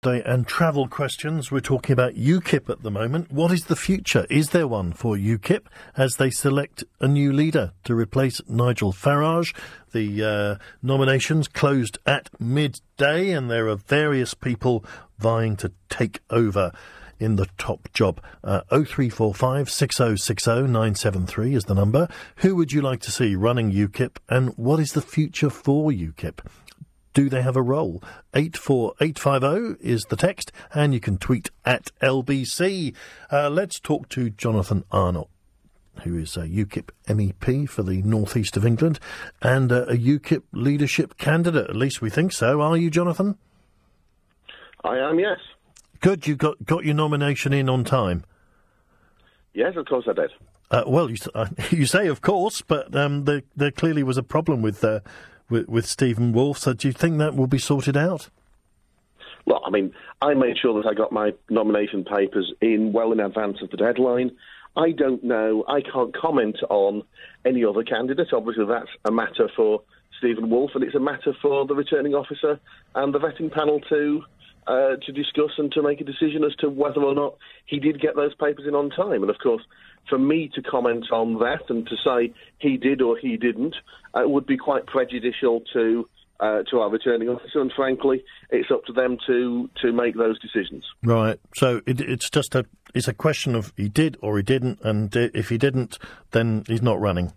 Day and travel questions. We're talking about UKIP at the moment. What is the future? Is there one for UKIP as they select a new leader to replace Nigel Farage? The nominations closed at midday and there are various people vying to take over in the top job. 0345 6060 973 is the number. Who would you like to see running UKIP and what is the future for UKIP? Do they have a role? 84850 is the text, and you can tweet at LBC. Let's talk to Jonathan Arnott, who is a UKIP MEP for the North East of England and a UKIP leadership candidate. At least we think so. Are you, Jonathan? I am, yes. Good. You got your nomination in on time? Yes, of course I did. Well, you say of course, but there clearly was a problem with Stephen Wolfe, so do you think that will be sorted out? Well, I mean, I made sure that I got my nomination papers in well in advance of the deadline. I don't know, I can't comment on any other candidates. Obviously, that's a matter for Stephen Wolfe, and it's a matter for the returning officer and the vetting panel to discuss and to make a decision as to whether or not he did get those papers in on time. And, of course, for me to comment on that and to say he did or he didn't would be quite prejudicial to our returning officer, and frankly, it's up to them to make those decisions. Right. So it's a question of he did or he didn't, and if he didn't, then he's not running.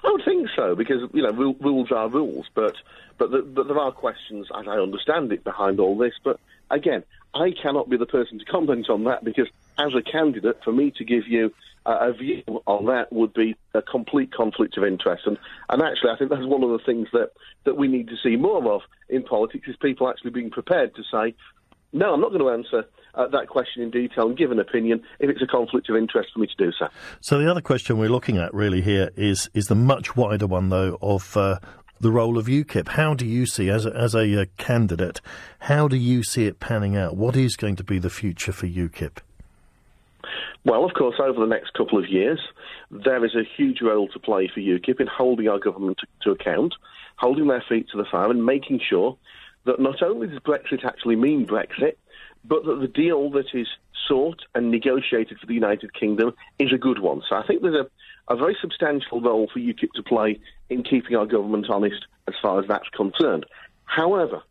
I would think so, because rules are rules, but there are questions, as I understand it, behind all this. But again, I cannot be the person to comment on that, because as a candidate, for me to give you a view on that would be a complete conflict of interest. And actually, I think that's one of the things that we need to see more of in politics, is people actually being prepared to say, no, I'm not going to answer that question in detail and give an opinion if it's a conflict of interest for me to do so. So the other question we're looking at really here is the much wider one, though, of the role of UKIP. How do you see, as a candidate, how do you see it panning out? What is going to be the future for UKIP? Well, of course, over the next couple of years, there is a huge role to play for UKIP in holding our government to account, holding their feet to the fire and making sure that not only does Brexit actually mean Brexit, but that the deal that is sought and negotiated for the United Kingdom is a good one. So I think there's a very substantial role for UKIP to play in keeping our government honest as far as that's concerned. However,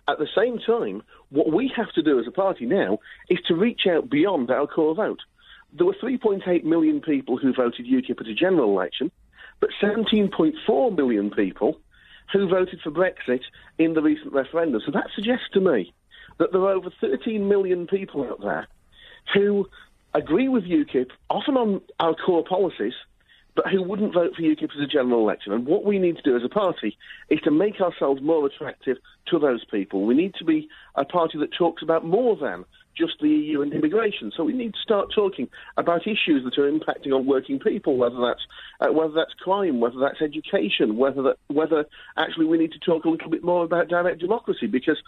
at the same time, what we have to do as a party now is to reach out beyond our core vote. There were 3.8 million people who voted UKIP at a general election, but 17.4 million people who voted for Brexit in the recent referendum. So that suggests to me that there are over 13 million people out there who agree with UKIP, often on our core policies, but who wouldn't vote for UKIP as a general election. And what we need to do as a party is to make ourselves more attractive to those people. We need to be a party that talks about more than just the EU and immigration. So we need to start talking about issues that are impacting on working people, whether that's crime, whether that's education, whether actually we need to talk a little bit more about direct democracy, because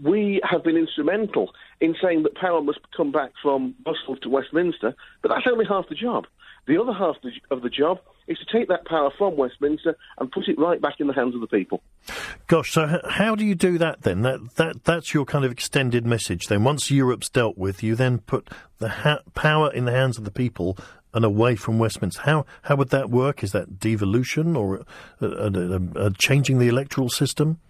we have been instrumental in saying that power must come back from Brussels to Westminster, but that's only half the job. The other half of the job is to take that power from Westminster and put it right back in the hands of the people. Gosh, so how do you do that then? That's your kind of extended message then. Once Europe's dealt with, you then put the power in the hands of the people and away from Westminster. How would that work? Is that devolution or changing the electoral system?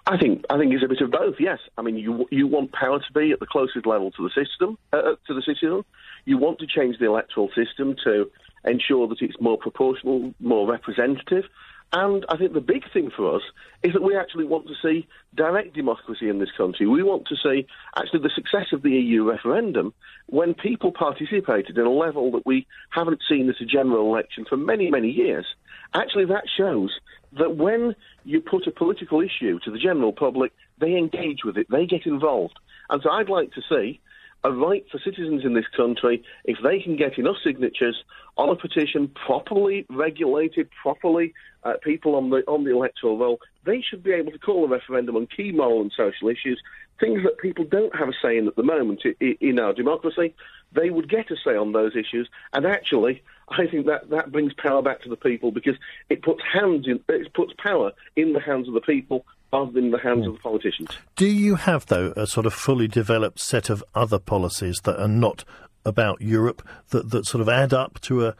I think it's a bit of both. Yes, I mean you want power to be at the closest level to the system, to the citizen. You want to change the electoral system to ensure that it's more proportional, more representative. And I think the big thing for us is that we actually want to see direct democracy in this country. We want to see actually the success of the EU referendum when people participated in a level that we haven't seen at a general election for many, many years. Actually, that shows that when you put a political issue to the general public, they engage with it, they get involved. And so I'd like to see a right for citizens in this country, if they can get enough signatures on a petition, properly regulated, properly people on the electoral roll, they should be able to call a referendum on key moral and social issues, things that people don't have a say in at the moment in our democracy. They would get a say on those issues, and actually, I think that brings power back to the people, because it puts power in the hands of the people rather than in the hands of the politicians. Do you have, though, a sort of fully developed set of other policies that are not about Europe, that sort of add up to a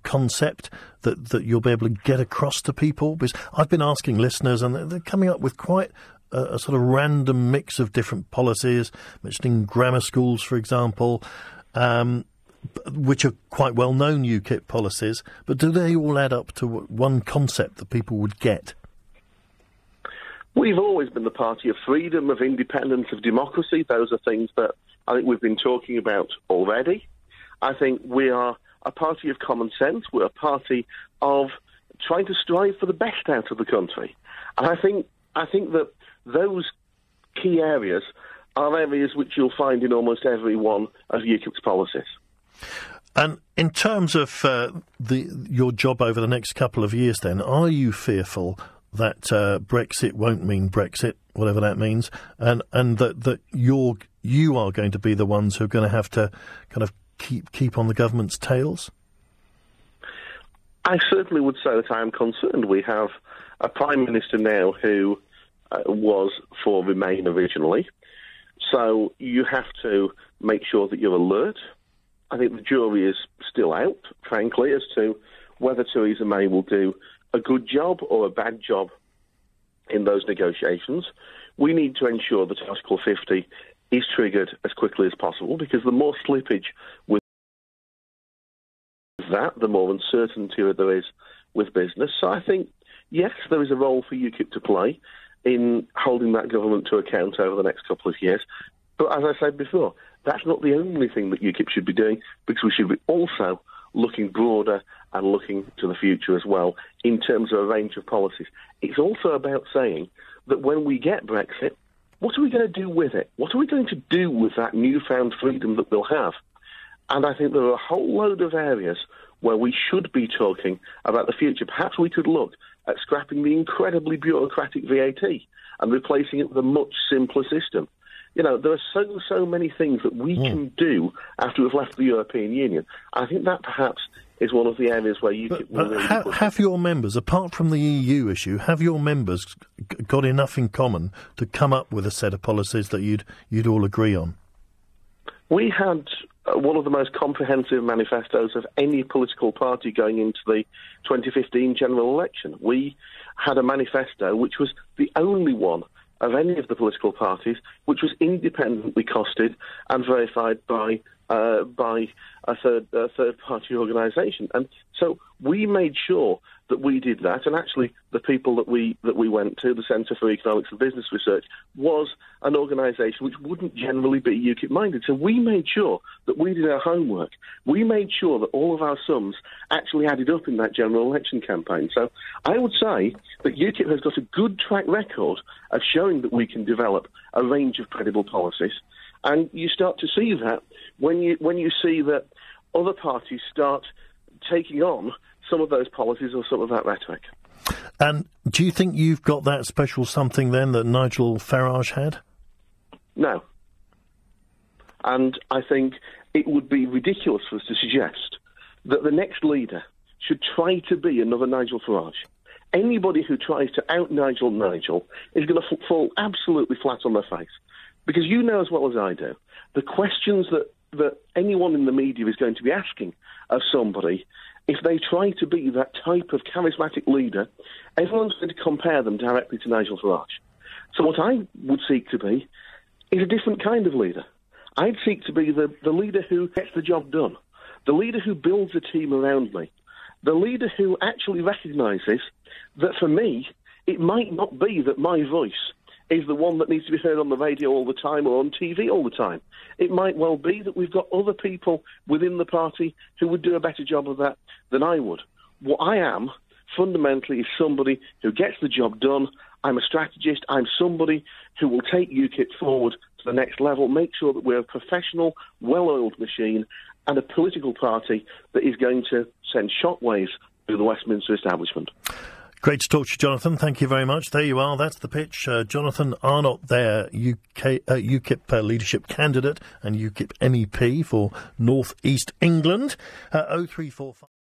concept that you'll be able to get across to people? Because I've been asking listeners, and they're coming up with quite a sort of random mix of different policies, mentioning grammar schools, for example, which are quite well-known UKIP policies. But do they all add up to one concept that people would get? We've always been the party of freedom, of independence, of democracy. Those are things that I think we've been talking about already. I think we are a party of common sense. We're a party of trying to strive for the best out of the country. And I think that those key areas are areas which you'll find in almost every one of UKIP's policies. And in terms of your job over the next couple of years, then, are you fearful that Brexit won't mean Brexit, whatever that means, and that you are going to be the ones who are going to have to kind of keep on the government's tails? I certainly would say that I am concerned. We have a Prime Minister now who was for Remain originally, so you have to make sure that you're alert. I think the jury is still out, frankly, as to whether Theresa May will do a good job or a bad job in those negotiations. We need to ensure that Article 50 is triggered as quickly as possible, because the more slippage with that, the more uncertainty there is with business. So I think, yes, there is a role for UKIP to play in holding that government to account over the next couple of years. But as I said before, that's not the only thing that UKIP should be doing, because we should be also looking broader and looking to the future as well in terms of a range of policies. It's also about saying that when we get Brexit, what are we going to do with it? What are we going to do with that newfound freedom that we'll have? And I think there are a whole load of areas where we should be talking about the future. Perhaps we could look at scrapping the incredibly bureaucratic VAT and replacing it with a much simpler system. You know, there are so many things that we can do after we've left the European Union. I think that perhaps is one of the areas where UKIP will really have your members, apart from the EU issue, have your members got enough in common to come up with a set of policies that you'd all agree on? We had one of the most comprehensive manifestos of any political party going into the 2015 general election. We had a manifesto which was the only one of any of the political parties which was independently costed and verified by a third-party organisation. And so we made sure that we did that, and actually the people that we went to, the Centre for Economics and Business Research, was an organisation which wouldn't generally be UKIP-minded. So we made sure that we did our homework. We made sure that all of our sums actually added up in that general election campaign. So I would say that UKIP has got a good track record of showing that we can develop a range of credible policies. And you start to see that when you see that other parties start taking on some of those policies or some of that rhetoric. And do you think you've got that special something then that Nigel Farage had? No. And I think it would be ridiculous for us to suggest that the next leader should try to be another Nigel Farage. Anybody who tries to out-Nigel is going to fall absolutely flat on their face. Because you know as well as I do, the questions that anyone in the media is going to be asking of somebody, if they try to be that type of charismatic leader, everyone's going to compare them directly to Nigel Farage. So what I would seek to be is a different kind of leader. I'd seek to be the leader who gets the job done, the leader who builds a team around me, the leader who actually recognises that for me, it might not be that my voice is the one that needs to be heard on the radio all the time or on TV all the time. It might well be that we've got other people within the party who would do a better job of that than I would. What I am, fundamentally, is somebody who gets the job done. I'm a strategist. I'm somebody who will take UKIP forward to the next level, make sure that we're a professional, well-oiled machine and a political party that is going to send shockwaves through the Westminster establishment. Great to talk to you, Jonathan. Thank you very much. There you are. That's the pitch. Jonathan Arnott there, UKIP leadership candidate and UKIP MEP for North East England. 0345.